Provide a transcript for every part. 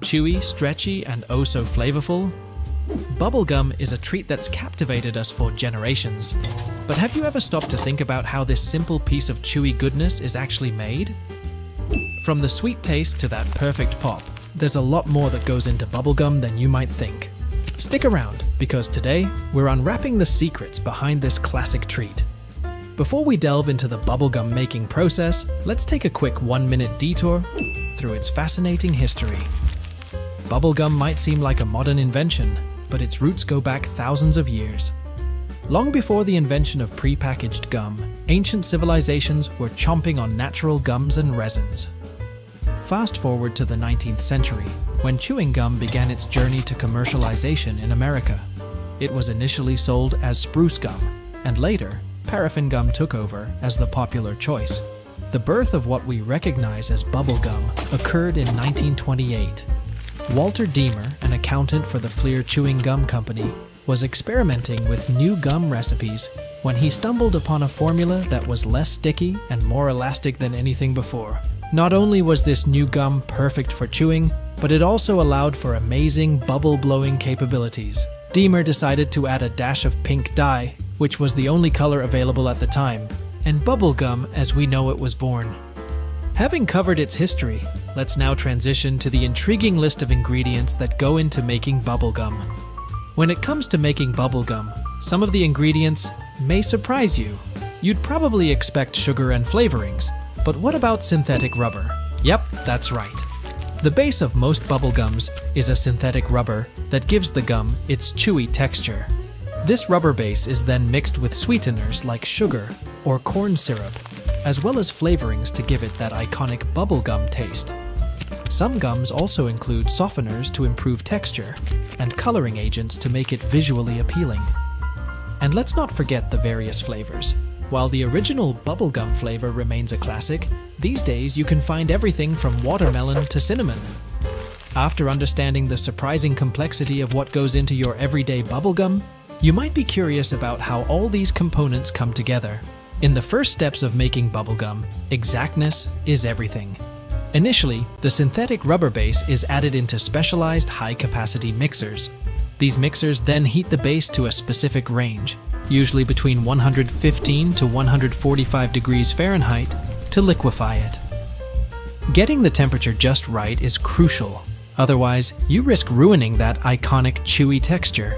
chewy, stretchy, and oh so flavorful? Bubblegum is a treat that's captivated us for generations. But have you ever stopped to think about how this simple piece of chewy goodness is actually made? From the sweet taste to that perfect pop, there's a lot more that goes into bubblegum than you might think. Stick around, because today, we're unwrapping the secrets behind this classic treat. Before we delve into the bubblegum making process, let's take a quick 1-minute detour through its fascinating history. Bubblegum might seem like a modern invention, but its roots go back thousands of years. Long before the invention of prepackaged gum, ancient civilizations were chomping on natural gums and resins. Fast forward to the 19th century, when chewing gum began its journey to commercialization in America. It was initially sold as spruce gum, and later, paraffin gum took over as the popular choice. The birth of what we recognize as bubble gum occurred in 1928. Walter Deemer, an accountant for the Fleer Chewing Gum Company, was experimenting with new gum recipes when he stumbled upon a formula that was less sticky and more elastic than anything before. Not only was this new gum perfect for chewing, but it also allowed for amazing bubble-blowing capabilities. Deemer decided to add a dash of pink dye, which was the only color available at the time, and bubblegum as we know it was born. Having covered its history, let's now transition to the intriguing list of ingredients that go into making bubblegum. When it comes to making bubblegum, some of the ingredients may surprise you. You'd probably expect sugar and flavorings, but what about synthetic rubber? Yep, that's right. The base of most bubblegums is a synthetic rubber that gives the gum its chewy texture. This rubber base is then mixed with sweeteners like sugar or corn syrup, as well as flavorings to give it that iconic bubblegum taste. Some gums also include softeners to improve texture and coloring agents to make it visually appealing. And let's not forget the various flavors. While the original bubblegum flavor remains a classic, these days you can find everything from watermelon to cinnamon. After understanding the surprising complexity of what goes into your everyday bubblegum, you might be curious about how all these components come together. In the first steps of making bubblegum, exactness is everything. Initially, the synthetic rubber base is added into specialized high-capacity mixers. These mixers then heat the base to a specific range, usually between 115 to 145 degrees Fahrenheit, to liquefy it. Getting the temperature just right is crucial, otherwise you risk ruining that iconic chewy texture.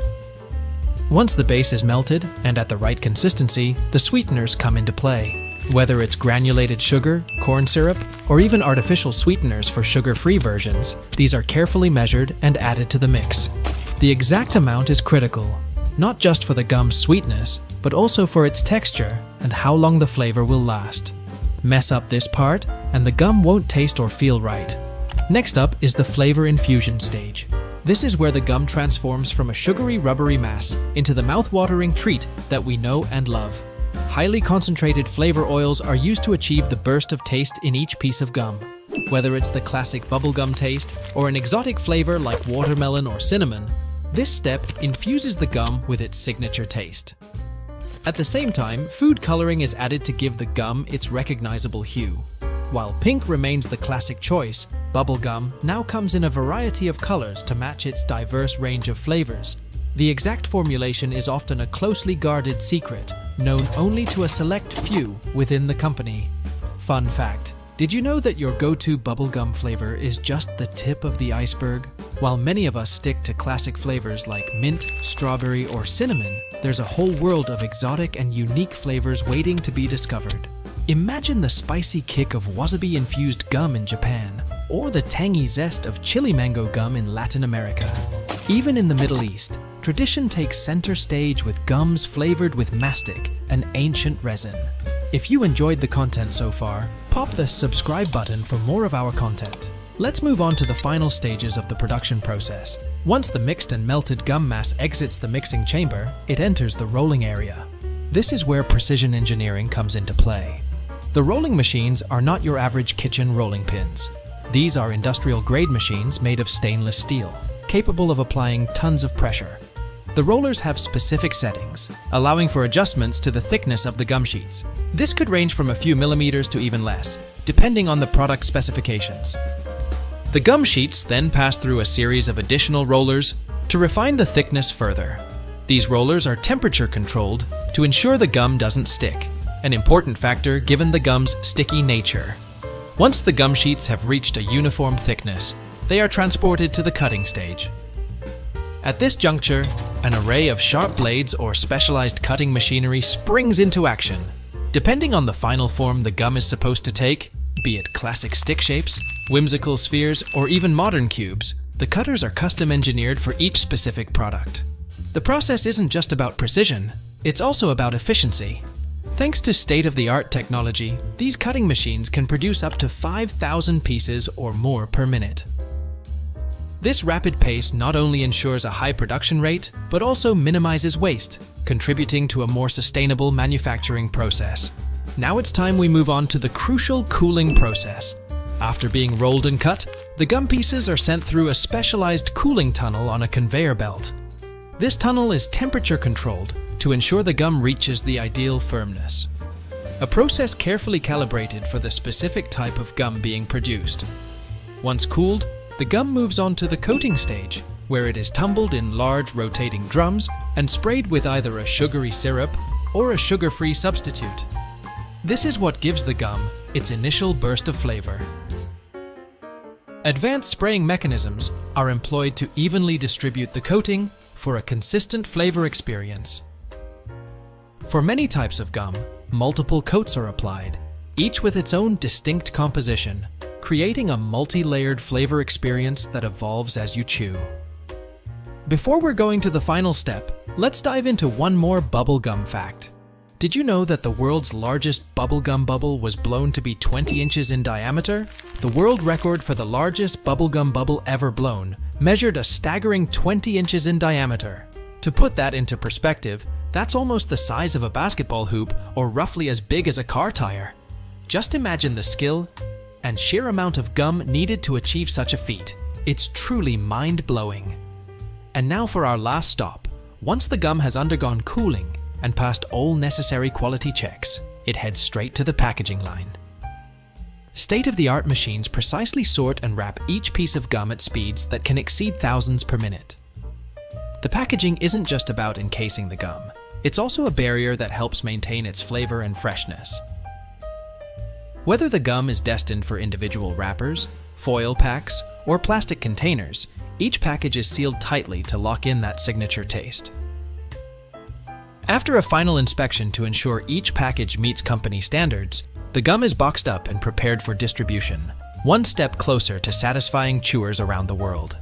Once the base is melted and at the right consistency, the sweeteners come into play. Whether it's granulated sugar, corn syrup, or even artificial sweeteners for sugar-free versions, these are carefully measured and added to the mix. The exact amount is critical, not just for the gum's sweetness, but also for its texture and how long the flavor will last. Mess up this part, and the gum won't taste or feel right. Next up is the flavor infusion stage. This is where the gum transforms from a sugary, rubbery mass into the mouth-watering treat that we know and love. Highly concentrated flavor oils are used to achieve the burst of taste in each piece of gum. Whether it's the classic bubblegum taste or an exotic flavor like watermelon or cinnamon, this step infuses the gum with its signature taste. At the same time, food coloring is added to give the gum its recognizable hue. While pink remains the classic choice, bubblegum now comes in a variety of colors to match its diverse range of flavors. The exact formulation is often a closely guarded secret, known only to a select few within the company. Fun fact: did you know that your go-to bubblegum flavor is just the tip of the iceberg? While many of us stick to classic flavors like mint, strawberry, or cinnamon, there's a whole world of exotic and unique flavors waiting to be discovered. Imagine the spicy kick of wasabi-infused gum in Japan, or the tangy zest of chili mango gum in Latin America. Even in the Middle East, tradition takes center stage with gums flavored with mastic, an ancient resin. If you enjoyed the content so far, pop the subscribe button for more of our content. Let's move on to the final stages of the production process. Once the mixed and melted gum mass exits the mixing chamber, it enters the rolling area. This is where precision engineering comes into play. The rolling machines are not your average kitchen rolling pins. These are industrial-grade machines made of stainless steel, capable of applying tons of pressure. The rollers have specific settings, allowing for adjustments to the thickness of the gum sheets. This could range from a few millimeters to even less, depending on the product specifications. The gum sheets then pass through a series of additional rollers to refine the thickness further. These rollers are temperature controlled to ensure the gum doesn't stick, an important factor given the gum's sticky nature. Once the gum sheets have reached a uniform thickness, they are transported to the cutting stage. At this juncture, an array of sharp blades or specialized cutting machinery springs into action. Depending on the final form the gum is supposed to take, be it classic stick shapes, whimsical spheres, or even modern cubes, the cutters are custom engineered for each specific product. The process isn't just about precision, it's also about efficiency. Thanks to state-of-the-art technology, these cutting machines can produce up to 5,000 pieces or more per minute. This rapid pace not only ensures a high production rate, but also minimizes waste, contributing to a more sustainable manufacturing process. Now it's time we move on to the crucial cooling process. After being rolled and cut, the gum pieces are sent through a specialized cooling tunnel on a conveyor belt. This tunnel is temperature controlled to ensure the gum reaches the ideal firmness. A process carefully calibrated for the specific type of gum being produced. Once cooled, the gum moves on to the coating stage, where it is tumbled in large rotating drums and sprayed with either a sugary syrup or a sugar-free substitute. This is what gives the gum its initial burst of flavor. Advanced spraying mechanisms are employed to evenly distribute the coating for a consistent flavor experience. For many types of gum, multiple coats are applied, each with its own distinct composition, creating a multi-layered flavor experience that evolves as you chew. Before we're going to the final step, let's dive into one more bubblegum fact. Did you know that the world's largest bubblegum bubble was blown to be 20 inches in diameter? The world record for the largest bubblegum bubble ever blown measured a staggering 20 inches in diameter. To put that into perspective, that's almost the size of a basketball hoop or roughly as big as a car tire. Just imagine the skill and sheer amount of gum needed to achieve such a feat. It's truly mind-blowing. And now for our last stop. Once the gum has undergone cooling and passed all necessary quality checks, it heads straight to the packaging line. State-of-the-art machines precisely sort and wrap each piece of gum at speeds that can exceed thousands per minute. The packaging isn't just about encasing the gum. It's also a barrier that helps maintain its flavor and freshness. Whether the gum is destined for individual wrappers, foil packs, or plastic containers, each package is sealed tightly to lock in that signature taste. After a final inspection to ensure each package meets company standards, the gum is boxed up and prepared for distribution, one step closer to satisfying chewers around the world.